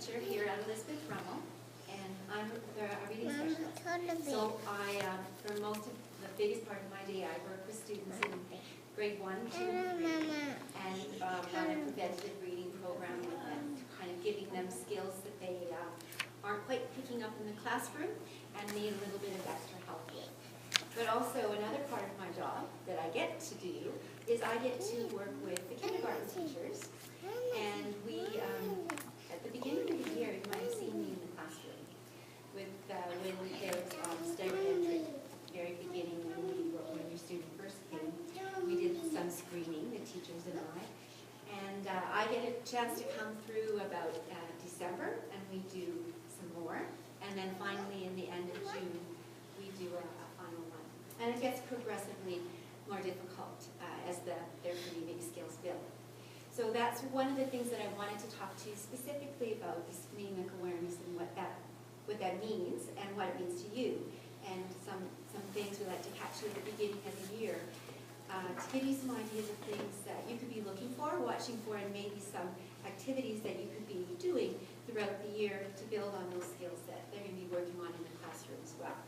teacher here at Elizabeth Rummel, and I'm a reading specialist. So for most of the biggest part of my day, I work with students in grade 1, 2, and 3, and run a preventative reading program with them, kind of giving them skills that they aren't quite picking up in the classroom and need a little bit of extra help with. But also another part of my job that I get to do is I get to work with the kindergarten teachers, and we, at the beginning of the year, you might have seen me in the classroom with when there was staggered entry, very beginning when your student first came. We did some screening, the teachers and I get a chance to come through about December, and we do some more, and then finally in the end of June, we do a final one. And it gets progressively more difficult as their phonemic skills build. So that's one of the things that I wanted to talk to you specifically about, this phonemic awareness and what that means and what it means to you, and some things we like to catch you at the beginning of the year to give you some ideas of things that you could be looking for, watching for, and maybe some activities that you could be doing throughout the year to build on those skills that they're going to be working on in the classroom as well.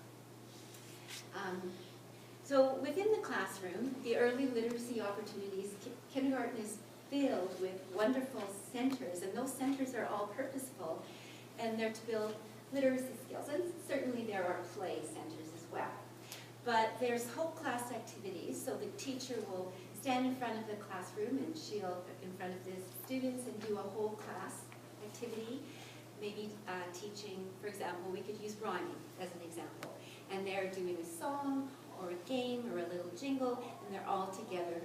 So within the classroom, the early literacy opportunities, kindergarten is filled with wonderful centers, and those centers are all purposeful, and they're to build literacy skills, and certainly there are play centers as well. But there's whole class activities, so the teacher will stand in front of the classroom and she'll in front of the students and do a whole class activity, maybe teaching, for example, we could use rhyming as an example, and they're doing a song or a game or a little jingle, and they're all together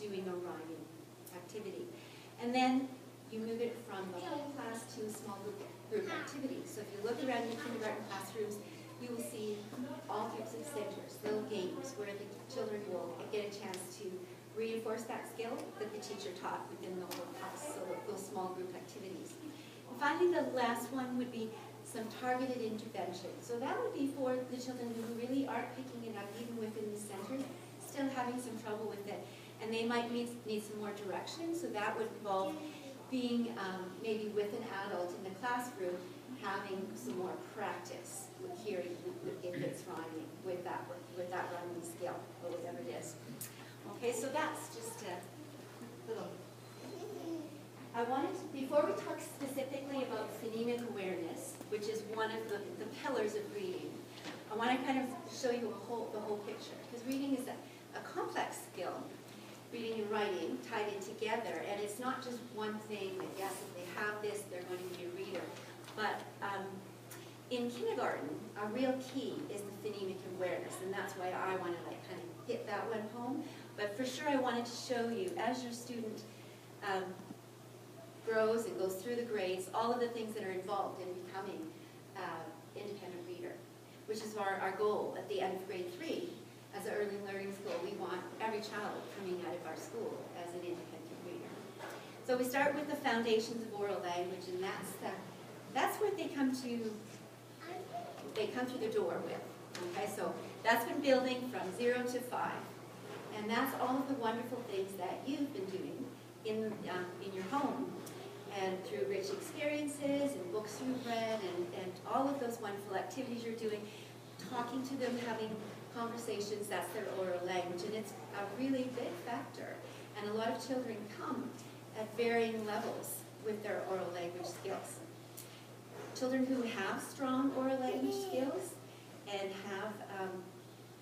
doing a rhyming activity. And then you move it from the whole class to a small group activity. So if you look around your kindergarten classrooms, you will see all types of centers, little games where the children will get a chance to reinforce that skill that the teacher taught within the whole class, so those small group activities. And finally, the last one would be some targeted intervention. So that would be for the children who really aren't picking it up even within the centers, still having some trouble with it, and they might need some more direction. So that would involve being maybe with an adult in the classroom, having some more practice with hearing if it's rhyming with that rhyming skill or whatever it is. Okay, so that's just a little. I wanted to, before we talk specifically about phonemic awareness, which is one of the pillars of reading, I want to kind of show you the whole picture, because reading is a complex skill. Reading and writing tied in together, and it's not just one thing that, yes, if they have this, they're going to be a reader. But in kindergarten, a real key is the phonemic awareness, and that's why I want to kind of hit that one home. But for sure, I wanted to show you, as your student grows and goes through the grades, all of the things that are involved in becoming independent reader, which is our goal at the end of grade 3. As an early learning school, we want every child coming out of our school as an independent reader. So we start with the foundations of oral language, and that's what they come through the door with. Okay, so that's been building from 0 to 5, and that's all of the wonderful things that you've been doing in your home, and through rich experiences and books you've read, and all of those wonderful activities you're doing, talking to them, having conversations. That's their oral language, and it's a really big factor. And a lot of children come at varying levels with their oral language skills. Children who have strong oral language skills and have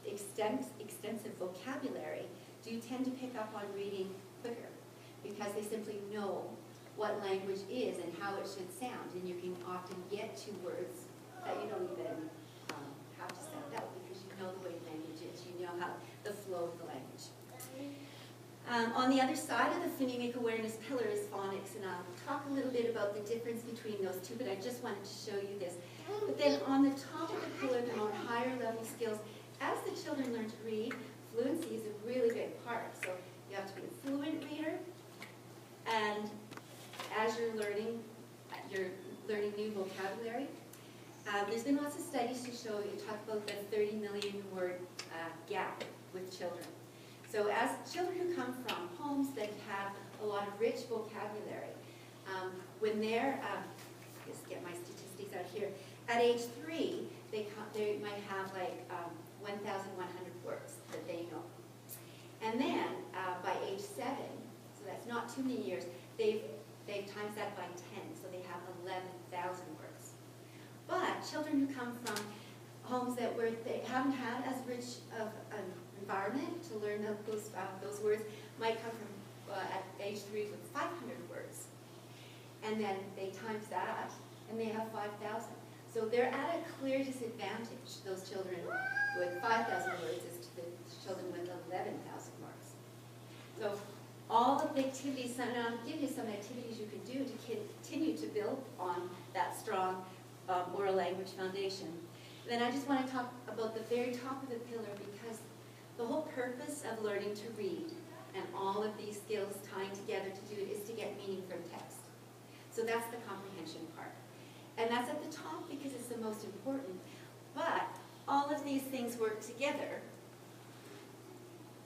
extensive vocabulary do tend to pick up on reading quicker, because they simply know what language is and how it should sound, and you can often get to words that you don't even have to sound out, because you know the way language is, you know how the flow of the language. On the other side of the phonemic awareness pillar is phonics, and I'll talk a little bit about the difference between those two, but I just wanted to show you this. But then on the top of the pillar, the more higher level skills, as the children learn to read, fluency is a really big part. So you have to be a fluent reader, and as you're learning new vocabulary. There's been lots of studies to show, you talk about the 30 million word gap with children. So as children who come from homes that have a lot of rich vocabulary, when they're just get my statistics out here. At age 3, they might have like 1,100 words that they know. And then by age 7, so that's not too many years, they've times that by 10, so they have 11,000 words. But children who come from homes where they haven't had as rich of an environment to learn those words might come from at age 3 with 500 words. And then they times that, and they have 5,000. So they're at a clear disadvantage, those children with 5,000 words as to the children with 11,000 words. So all of the activities, and I'll give you some activities you can do to continue to build on that strong oral language foundation. Then I just want to talk about the very top of the pillar, because the whole purpose of learning to read and all of these skills tying together to do it is to get meaning from text. So that's the comprehension part. And that's at the top because it's the most important. But all of these things work together.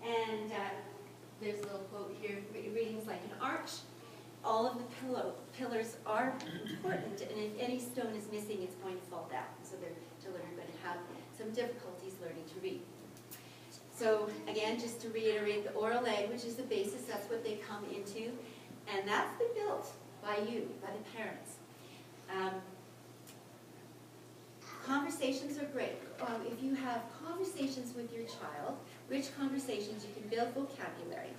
And there's a little quote here, reading is like an arch. All of the pillars are important, and if any stone is missing, it's going to fall down. So their children are going to have some difficulties learning to read. So again, just to reiterate, the oral language is the basis. That's what they come into. And that's been built by you, by the parents. Conversations are great. If you have conversations with your child, rich conversations, you can build vocabulary.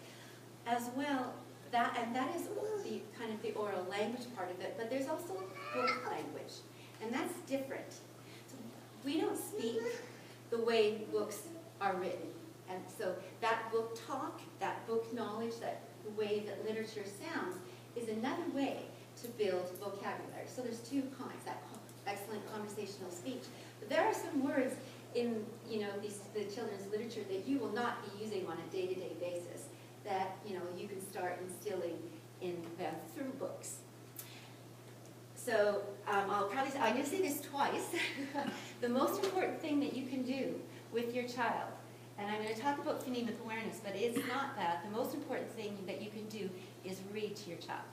As well, that is the kind of the oral language part of it, but there's also book language, and that's different. So we don't speak the way books are written. And so that book talk, that book knowledge, that the way that literature sounds is another way to build vocabulary. So there's two kinds, that excellent conversational speech. But there are some words in the children's literature that you will not be using on a day-to-day basis that you can start instilling in them through books. So I'm going to say this twice. The most important thing that you can do with your child, and I'm going to talk about phonemic awareness, but it's not that. The most important thing that you can do is read to your child.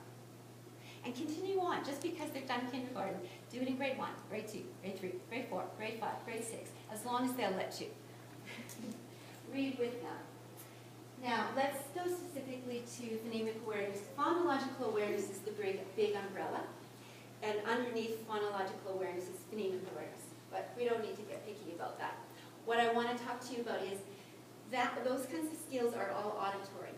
And continue on, just because they've done kindergarten, do it in grade 1, grade 2, grade 3, grade 4, grade 5, grade 6, as long as they'll let you. Read with them. Now, let's go specifically to phonemic awareness. Phonological awareness is the big umbrella, and underneath phonological awareness is phonemic awareness. But we don't need to get picky about that. What I want to talk to you about is that those kinds of skills are all auditory.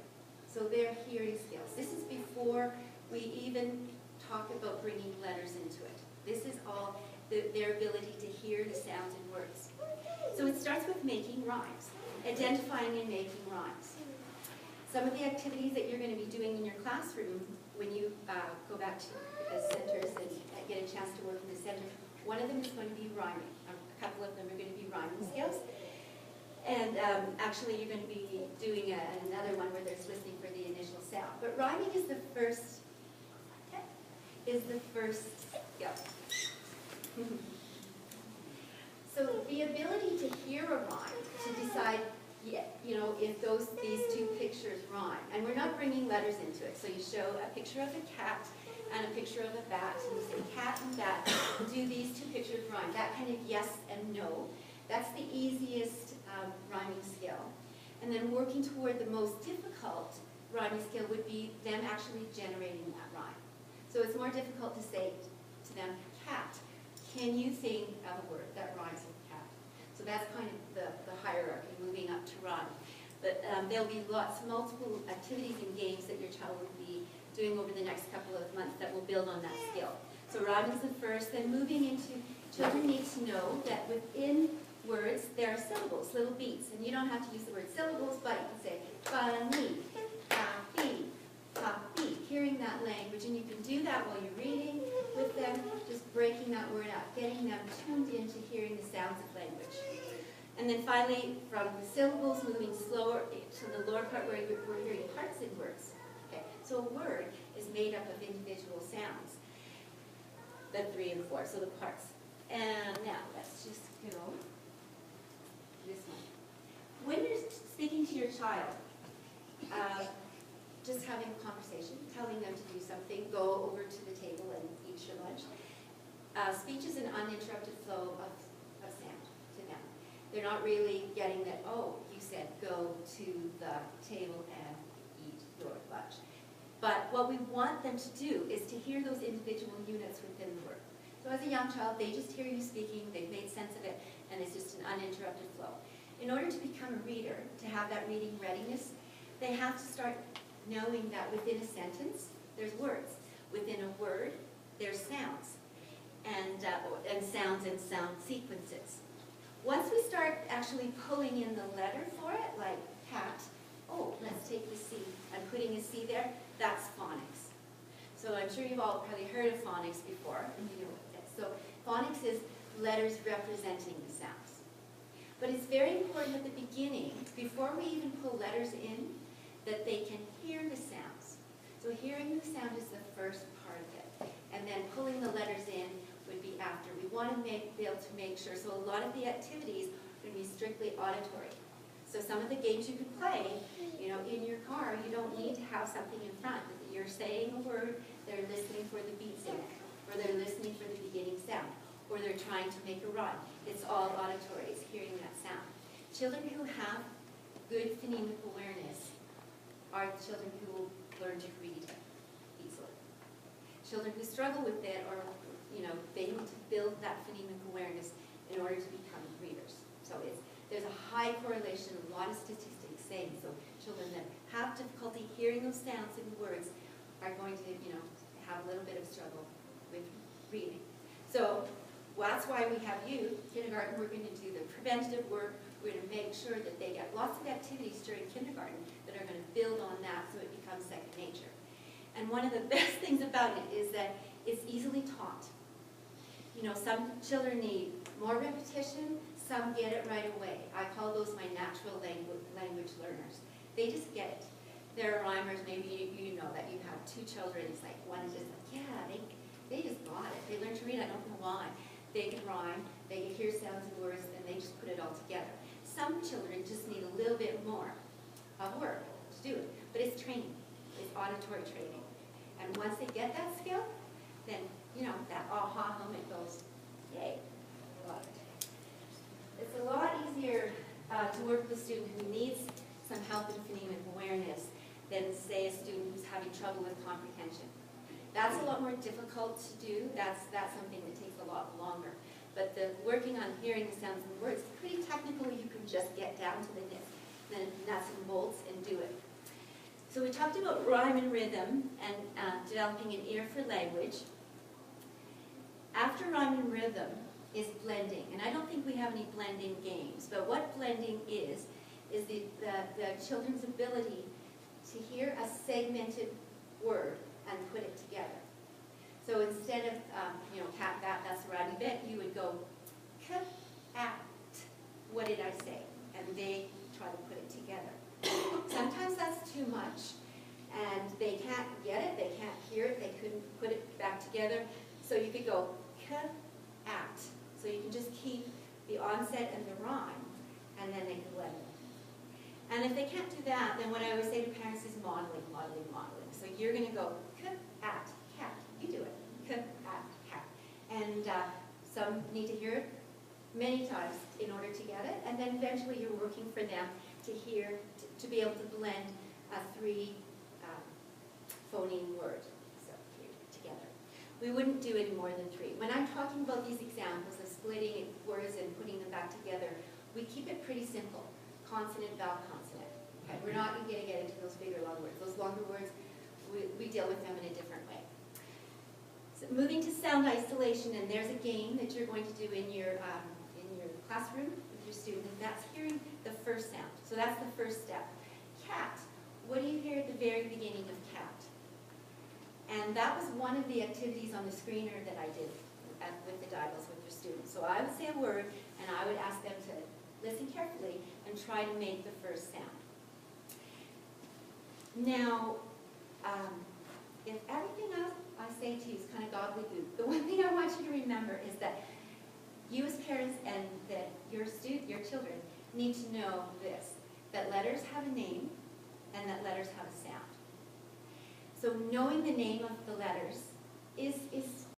So they're hearing skills. This is before we even talk about bringing letters into it. This is all their ability to hear the sounds in words. So it starts with making rhymes, identifying and making rhymes. Some of the activities that you're going to be doing in your classroom when you go back to the centers and get a chance to work in the center, one of them is going to be rhyming. A couple of them are going to be rhyming skills. And actually you're going to be doing another one where there's listening for the initial sound. But rhyming is the first skill. So the ability to hear a rhyme, to decide, if these two pictures rhyme. And we're not bringing letters into it. So you show a picture of a cat and a picture of a bat, and you say cat and bat, do these two pictures rhyme? That kind of yes and no. That's the easiest rhyming skill. And then working toward the most difficult rhyming skill would be them actually generating that rhyme. So it's more difficult to say to them, cat, can you think of a word that rhymes with cat? So that's kind of the hierarchy, moving up to rhyme. But there'll be multiple activities and games that your child will be doing over the next couple of months that will build on that skill. So rhyme is the first, then moving into, children need to know that within words there are syllables, little beats, and you don't have to use the word syllables, but you can say funny, happy, happy, hearing that language, and you can do that while you're reading with them, just breaking that word out, getting them tuned into hearing the sounds of language. And then finally, from the syllables, moving slower to the lower part where we're hearing parts in words. Okay, so a word is made up of individual sounds, the 3 and 4, so the parts. And now let's just go this one. When you're speaking to your child, just having a conversation, telling them to do something, go over to the table and eat your lunch. Speech is an uninterrupted flow of sound to them. They're not really getting that, oh, you said go to the table and eat your lunch. But what we want them to do is to hear those individual units within the word. So as a young child, they just hear you speaking, they've made sense of it, and it's just an uninterrupted flow. In order to become a reader, to have that reading readiness, they have to start knowing that within a sentence, there's words. Within a word, there's sounds, and sounds and sound sequences. Once we start actually pulling in the letter for it, like cat, oh, let's take the C, and putting a C there, that's phonics. So I'm sure you've all probably heard of phonics before, and you know what it is. So phonics is letters representing the sounds. But it's very important at the beginning, before we even pull letters in, that they can hear the sounds. So hearing the sound is the first part of it. And then pulling the letters in would be after. We want to be able to make sure, so a lot of the activities are going to be strictly auditory. So some of the games you could play, you know, in your car, you don't need to have something in front. You're saying a word, they're listening for the beats in it, or they're listening for the beginning sound, or they're trying to make a rhyme. It's all auditory, it's hearing that sound. Children who have good phonemic awareness are children who will learn to read easily. Children who struggle with it are, you know, they need to build that phonemic awareness in order to become readers. So there's a high correlation, a lot of statistics saying so. Children that have difficulty hearing those sounds in words are going to, you know, have a little bit of struggle with reading. So that's why we have you, kindergarten. We're going to do the preventative work. We're going to make sure that they get lots of activities during kindergarten that are going to build on that so it becomes second nature. And one of the best things about it is that it's easily taught. You know, some children need more repetition, some get it right away. I call those my natural language learners. They just get it. There are rhymers, maybe you know that you have two children, it's like one is just like, yeah, they just got it. They learn to read, I don't know why. They can rhyme, they can hear sounds and words, and they just put it all together. Some children just need a little bit more of work to do it, but it's training. It's auditory training. And once they get that skill, then, you know, that aha moment goes, yay, I love it. It's a lot easier to work with a student who needs some help in phonemic awareness than, say, a student who's having trouble with comprehension. That's a lot more difficult to do. That's something that takes a lot longer. But the working on hearing the sounds and words, pretty technical. You can just get down to the nuts and bolts and do it. So we talked about rhyme and rhythm and developing an ear for language. After rhyme and rhythm is blending. And I don't think we have any blending games. But what blending is the children's ability to hear a segmented word and put it together. So instead of, you know, cat, bat, that's the rowdy bit, you would go, cat, what did I say? And they try to put it together. Sometimes that's too much, and they can't get it, they can't hear it, they couldn't put it back together. So you could go, cat. So you can just keep the onset and the rhyme, and then they can blend it. And if they can't do that, then what I always say to parents is modeling. So you're going to go, cat. You do it. Cat. And some need to hear it many times in order to get it. And then eventually you're working for them to hear, to be able to blend a three phoneme word together. We wouldn't do any more than three. When I'm talking about these examples of splitting words and putting them back together, we keep it pretty simple. Consonant, vowel, consonant. Okay? We're not going to get into those bigger, long words. Those longer words, we deal with them in a different way. So moving to sound isolation, and there's a game that you're going to do in your classroom with your student, and that's hearing the first sound. So that's the first step. Cat. What do you hear at the very beginning of cat? And that was one of the activities on the screener that I did with the diagonals with your students. So I would say a word, and I would ask them to listen carefully and try to make the first sound. Now, if everything else I say to you is kind of gobbledygook, the one thing I want you to remember is that you as parents and that your children need to know this, that letters have a name and that letters have a sound. So knowing the name of the letters is